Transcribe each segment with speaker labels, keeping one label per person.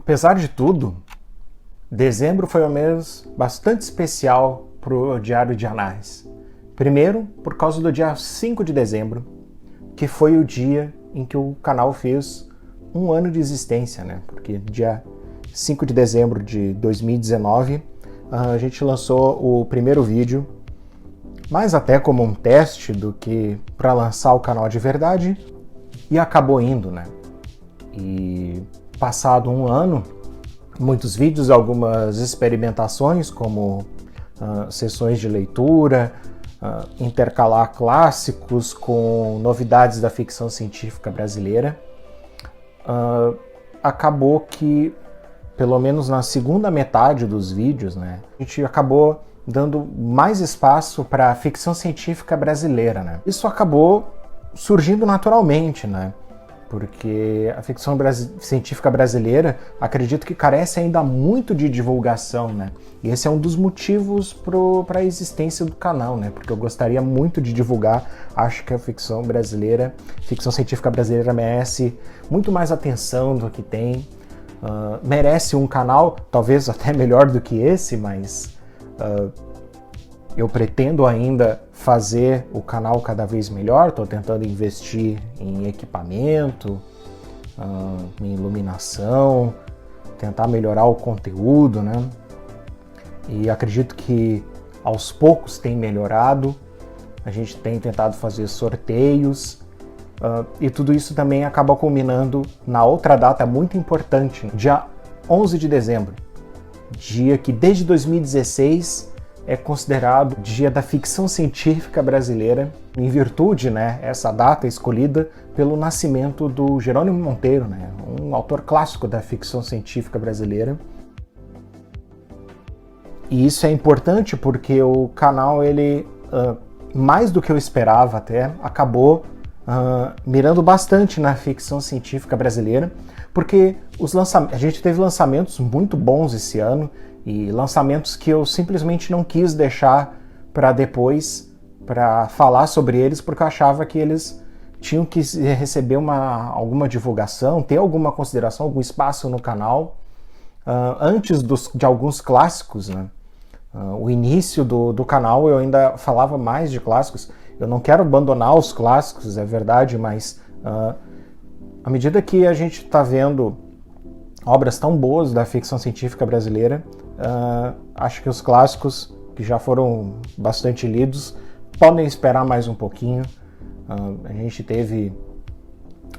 Speaker 1: Apesar de tudo, dezembro foi um mês bastante especial para o Diário de Anais. Primeiro, por causa do dia 5 de dezembro, que foi o dia em que o canal fez um ano de existência, né? Porque dia 5 de dezembro de 2019 a gente lançou o primeiro vídeo, mais até como um teste do que para lançar o canal de verdade, e acabou indo, né? E passado um ano, muitos vídeos, algumas experimentações, como sessões de leitura, intercalar clássicos com novidades da ficção científica brasileira. Acabou que, pelo menos na segunda metade dos vídeos, né, a gente acabou dando mais espaço para a ficção científica brasileira, né? Isso acabou surgindo naturalmente, né? Porque a ficção científica brasileira, acredito que carece ainda muito de divulgação, né? E esse é um dos motivos para a existência do canal, né? Porque eu gostaria muito de divulgar, acho que a ficção científica brasileira merece muito mais atenção do que tem. Merece um canal, talvez até melhor do que esse, mas eu pretendo ainda fazer o canal cada vez melhor. Estou tentando investir em equipamento, em iluminação, tentar melhorar o conteúdo, né? E acredito que aos poucos tem melhorado. A gente tem tentado fazer sorteios, e tudo isso também acaba culminando na outra data muito importante, dia 11 de dezembro, dia que desde 2016 é considerado Dia da Ficção Científica Brasileira, em virtude, né, essa data escolhida pelo nascimento do Jerônimo Monteiro, né, um autor clássico da ficção científica brasileira. E isso é importante porque o canal, ele, mais do que eu esperava até, acabou mirando bastante na ficção científica brasileira, porque a gente teve lançamentos muito bons esse ano, e lançamentos que eu simplesmente não quis deixar para depois, para falar sobre eles, porque eu achava que eles tinham que receber alguma divulgação, ter alguma consideração, algum espaço no canal, antes de alguns clássicos, né? O início do canal eu ainda falava mais de clássicos. Eu não quero abandonar os clássicos, é verdade, mas à medida que a gente está vendo obras tão boas da ficção científica brasileira, acho que os clássicos, que já foram bastante lidos, podem esperar mais um pouquinho. A gente teve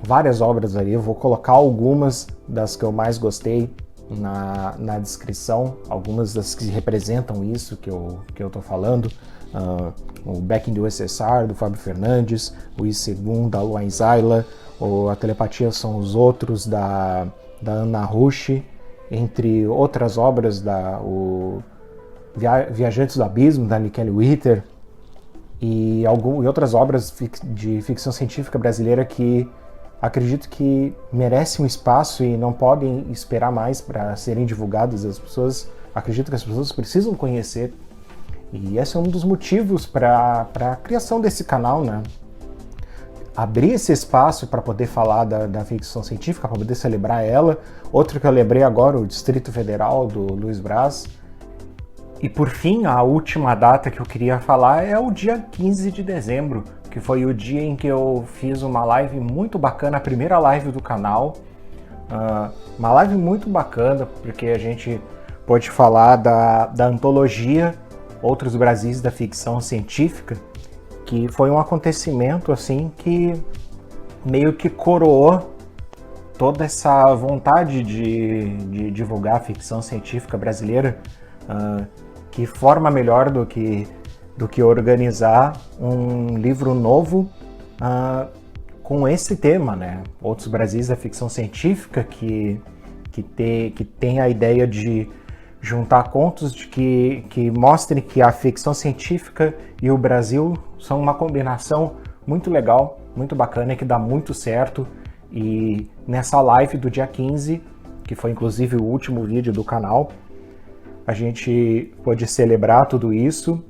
Speaker 1: várias obras ali, eu vou colocar algumas das que eu mais gostei na descrição, algumas das que representam isso que eu estou falando. O Back in the USSR, do Fábio Fernandes, o I-2, da Luan Zayla, A Telepatia São os Outros, da Ana Rush, entre outras obras, Viajantes do Abismo, da Nikele Witter, e outras obras de ficção científica brasileira que acredito que merecem um espaço e não podem esperar mais para serem divulgadas. Acredito que as pessoas precisam conhecer, e esse é um dos motivos para a criação desse canal, né? Abrir esse espaço para poder falar da ficção científica, para poder celebrar ela. Outro que eu lembrei agora, o Distrito Federal, do Luiz Braz. E por fim, a última data que eu queria falar é o dia 15 de dezembro, que foi o dia em que eu fiz uma live muito bacana, a primeira live do canal. Uma live muito bacana, porque a gente pôde falar da antologia Outros Brasis da Ficção Científica, que foi um acontecimento assim que meio que coroou toda essa vontade de divulgar a ficção científica brasileira. Que forma melhor do que organizar um livro novo com esse tema, né? Outros Brasis da Ficção Científica, que tem a ideia de juntar contos que mostrem que a ficção científica e o Brasil são uma combinação muito legal, muito bacana e que dá muito certo. E nessa live do dia 15, que foi inclusive o último vídeo do canal, a gente pôde celebrar tudo isso.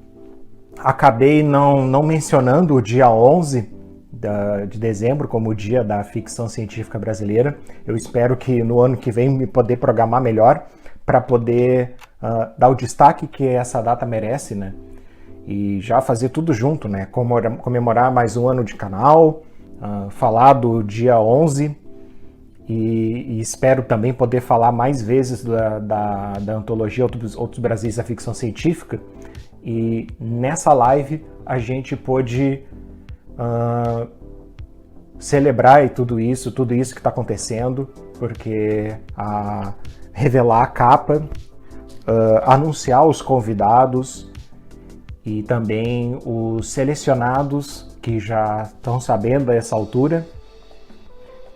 Speaker 1: Acabei não mencionando o dia 11, de dezembro como o Dia da Ficção Científica Brasileira. Eu espero que no ano que vem me poder programar melhor para poder dar o destaque que essa data merece, né? E já fazer tudo junto, né? Comemorar mais um ano de canal, falar do dia 11 e espero também poder falar mais vezes da antologia Outros Brasis da Ficção Científica. E nessa live a gente pôde celebrar tudo isso que está acontecendo, porque revelar a capa, anunciar os convidados e também os selecionados que já estão sabendo a essa altura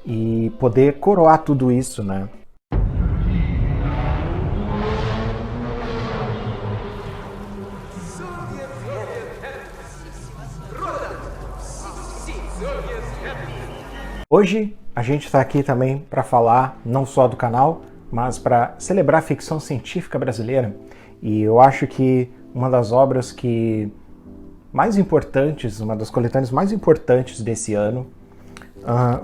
Speaker 1: e poder coroar tudo isso, né? Hoje a gente está aqui também para falar não só do canal, mas para celebrar a ficção científica brasileira. E eu acho que uma das obras mais importantes, uma das coletâneas mais importantes desse ano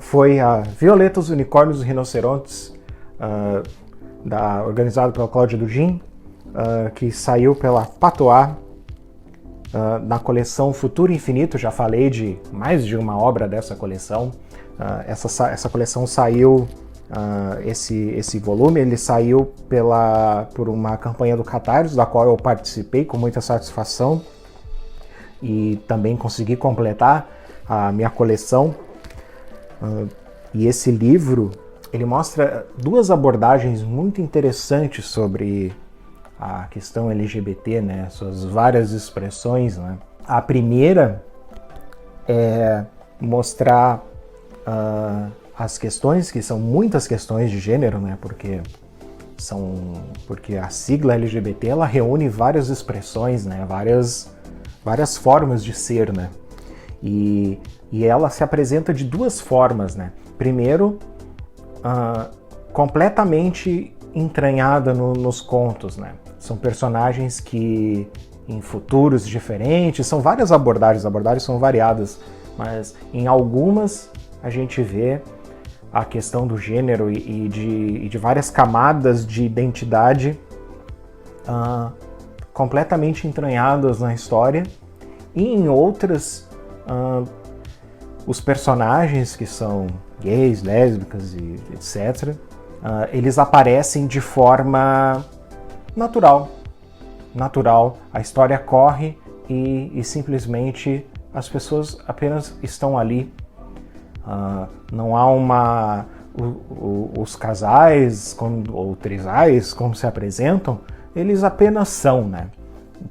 Speaker 1: foi a Violeta, os Unicórnios e os Rinocerontes, organizado pela Cláudia Dugin, que saiu pela Patois, na coleção Futuro Infinito. Já falei de mais de uma obra dessa coleção. Essa coleção saiu, esse volume, ele saiu por uma campanha do Catarse, da qual eu participei com muita satisfação e também consegui completar a minha coleção. E esse livro, ele mostra duas abordagens muito interessantes sobre a questão LGBT, né, suas várias expressões, né. A primeira é mostrar as questões, que são muitas questões de gênero, né, porque a sigla LGBT, ela reúne várias expressões, né, várias formas de ser, né, e ela se apresenta de duas formas, né. Primeiro, completamente entranhada nos contos, né. São personagens que em futuros diferentes, são várias abordagens, as abordagens são variadas, mas em algumas a gente vê a questão do gênero e de várias camadas de identidade completamente entranhadas na história, e em outras os personagens que são gays, lésbicas e etc., eles aparecem de forma natural, a história corre e simplesmente as pessoas apenas estão ali. Não há os casais ou trisais como se apresentam, eles apenas são, né?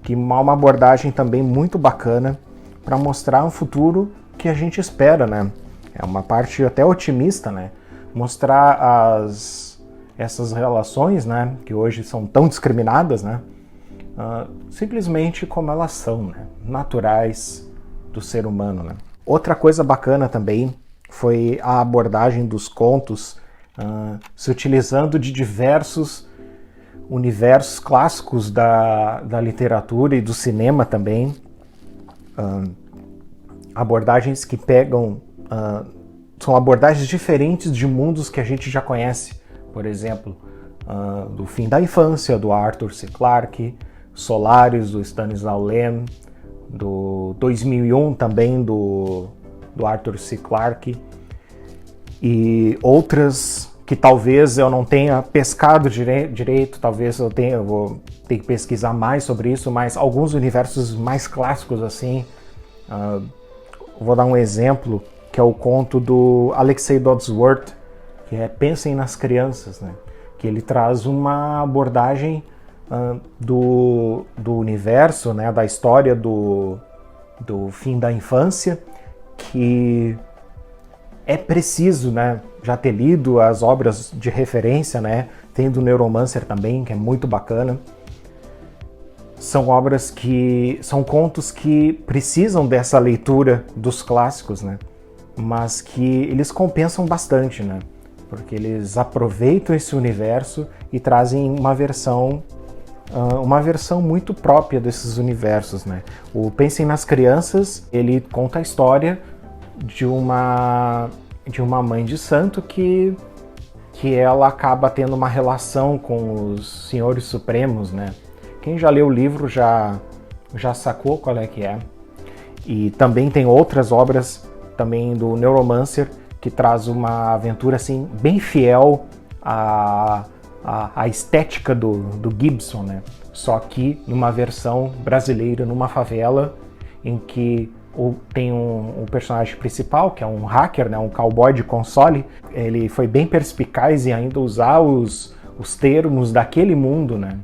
Speaker 1: Que é uma abordagem também muito bacana para mostrar um futuro que a gente espera, né? É uma parte até otimista, né? Mostrar essas relações, né, que hoje são tão discriminadas, né, simplesmente como elas são, né, naturais do ser humano, né. Outra coisa bacana também foi a abordagem dos contos, se utilizando de diversos universos clássicos da literatura e do cinema também, abordagens que pegam, são abordagens diferentes de mundos que a gente já conhece. Por exemplo, do Fim da Infância, do Arthur C. Clarke, Solaris, do Stanislaw Lem, do 2001 também, do Arthur C. Clarke, e outras que talvez eu não tenha pescado direito, talvez eu vou ter que pesquisar mais sobre isso, mas alguns universos mais clássicos assim. Vou dar um exemplo, que é o conto do Alexei Dodsworth, que é Pensem nas Crianças, né? Que ele traz uma abordagem do universo, né? Da história do fim da infância, que é preciso, né, já ter lido as obras de referência, né? Tem do Neuromancer também, que é muito bacana. São obras são contos que precisam dessa leitura dos clássicos, né? Mas que eles compensam bastante, né? Porque eles aproveitam esse universo e trazem uma versão muito própria desses universos, né? O Pensem nas Crianças, ele conta a história de uma mãe de santo que ela acaba tendo uma relação com os senhores supremos, né? Quem já leu o livro já sacou qual é que é. E também tem outras obras também do Neuromancer que traz uma aventura assim bem fiel à estética do Gibson, né? Só que numa versão brasileira, numa favela, em que tem um personagem principal, que é um hacker, né? Um cowboy de console. Ele foi bem perspicaz em ainda usar os termos daquele mundo, né?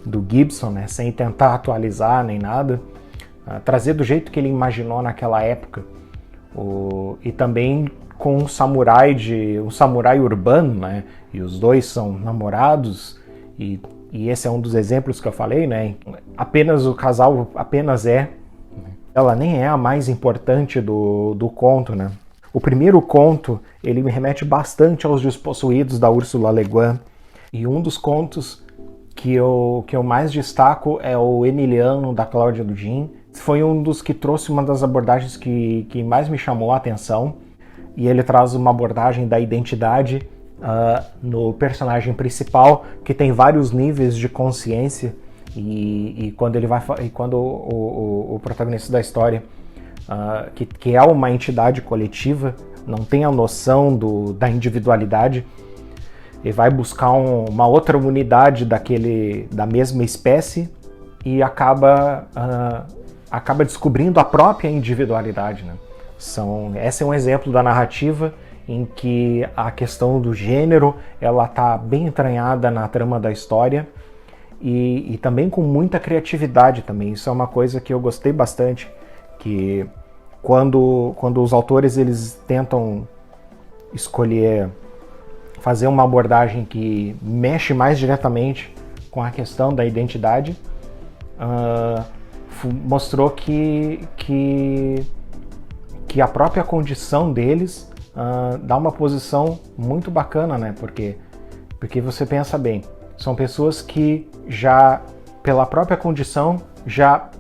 Speaker 1: Do Gibson, né? Sem tentar atualizar nem nada. Trazer do jeito que ele imaginou naquela época. E também com um samurai urbano, né? E os dois são namorados, e esse é um dos exemplos que eu falei, né? Apenas o casal ela nem é a mais importante do conto, né? O primeiro conto, ele me remete bastante aos Despossuídos da Ursula Le Guin, e um dos contos que eu mais destaco é o Emiliano, da Cláudia Dudin. Foi um dos que trouxe uma das abordagens que mais me chamou a atenção, e ele traz uma abordagem da identidade no personagem principal, que tem vários níveis de consciência, e quando o protagonista da história, que é uma entidade coletiva, não tem a noção da individualidade, e vai buscar uma outra unidade da mesma espécie, e acaba descobrindo a própria individualidade, né? Esse é um exemplo da narrativa em que a questão do gênero ela está bem entranhada na trama da história, e também com muita criatividade também. Isso é uma coisa que eu gostei bastante, que quando os autores eles tentam escolher fazer uma abordagem que mexe mais diretamente com a questão da identidade, mostrou que a própria condição deles dá uma posição muito bacana, né? Porque você pensa bem, são pessoas que já, pela própria condição, já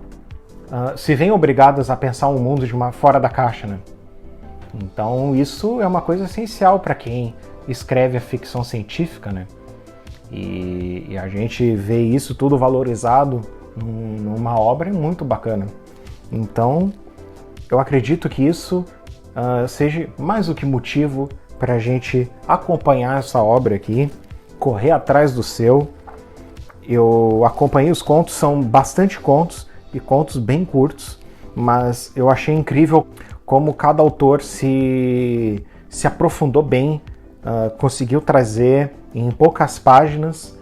Speaker 1: se veem obrigadas a pensar um mundo fora da caixa, né? Então isso é uma coisa essencial para quem escreve a ficção científica, né? E a gente vê isso tudo valorizado numa obra muito bacana. Então, eu acredito que isso seja mais do que motivo para a gente acompanhar essa obra aqui, correr atrás do seu. Eu acompanhei os contos, são bastante contos, e contos bem curtos, mas eu achei incrível como cada autor se aprofundou bem, conseguiu trazer em poucas páginas,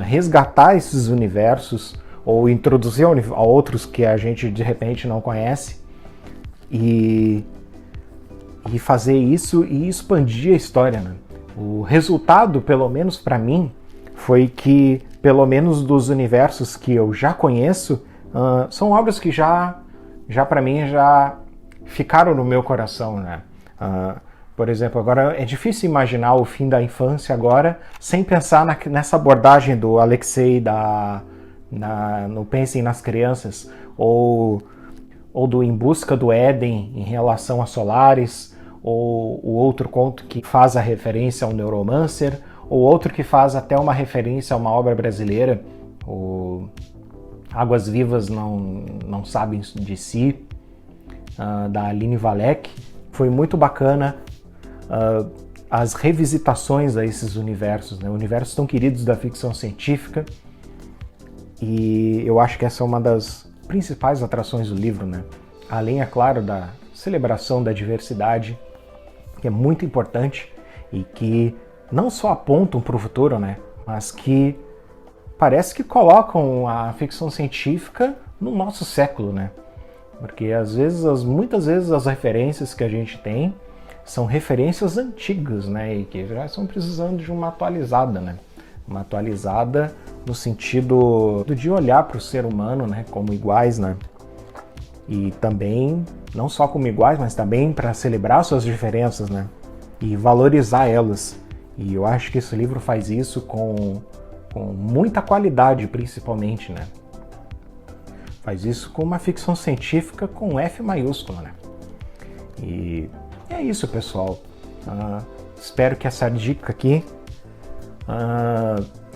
Speaker 1: resgatar esses universos, ou introduzir a outros que a gente de repente não conhece, e fazer isso e expandir a história, né? O resultado, pelo menos para mim, foi que, pelo menos dos universos que eu já conheço, são obras que já para mim já ficaram no meu coração, né? Por exemplo, agora é difícil imaginar o fim da infância agora sem pensar nessa abordagem do Alexei no Pensem nas Crianças, ou do Em Busca do Éden em relação a Solaris, ou o outro conto que faz a referência ao Neuromancer, ou outro que faz até uma referência a uma obra brasileira, o Águas Vivas Não Sabem de Si, da Aline Valek. Foi muito bacana as revisitações a esses universos, né? Universos tão queridos da ficção científica, e eu acho que essa é uma das principais atrações do livro, né? Além, é claro, da celebração da diversidade, que é muito importante e que não só apontam para o futuro, né? Mas que parece que colocam a ficção científica no nosso século, né? Porque muitas vezes as referências que a gente tem são referências antigas, né? E que já estão precisando de uma atualizada, né? Uma atualizada no sentido de olhar para o ser humano, né, como iguais, né? E também, não só como iguais, mas também para celebrar suas diferenças, né? E valorizar elas. E eu acho que esse livro faz isso com muita qualidade, principalmente, né? Faz isso com uma ficção científica com F maiúsculo, né? E é isso, pessoal. Espero que essa dica aqui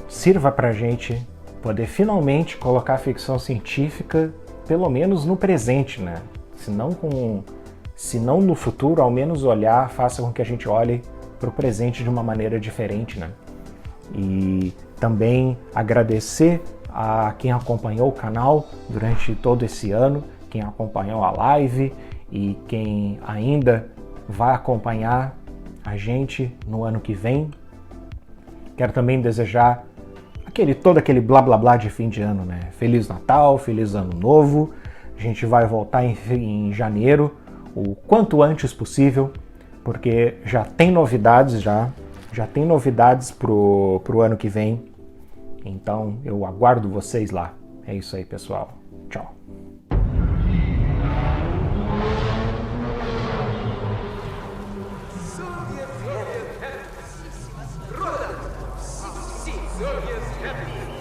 Speaker 1: sirva pra gente poder finalmente colocar a ficção científica pelo menos no presente, né? Se não no futuro, ao menos olhar, faça com que a gente olhe para o presente de uma maneira diferente, né? E também agradecer a quem acompanhou o canal durante todo esse ano, quem acompanhou a live e quem ainda vai acompanhar a gente no ano que vem. Quero também desejar todo aquele blá blá blá de fim de ano, né? Feliz Natal, Feliz Ano Novo. A gente vai voltar em janeiro, o quanto antes possível, porque já tem novidades pro ano que vem. Então eu aguardo vocês lá. É isso aí, pessoal. Tchau.
Speaker 2: Soviet happy.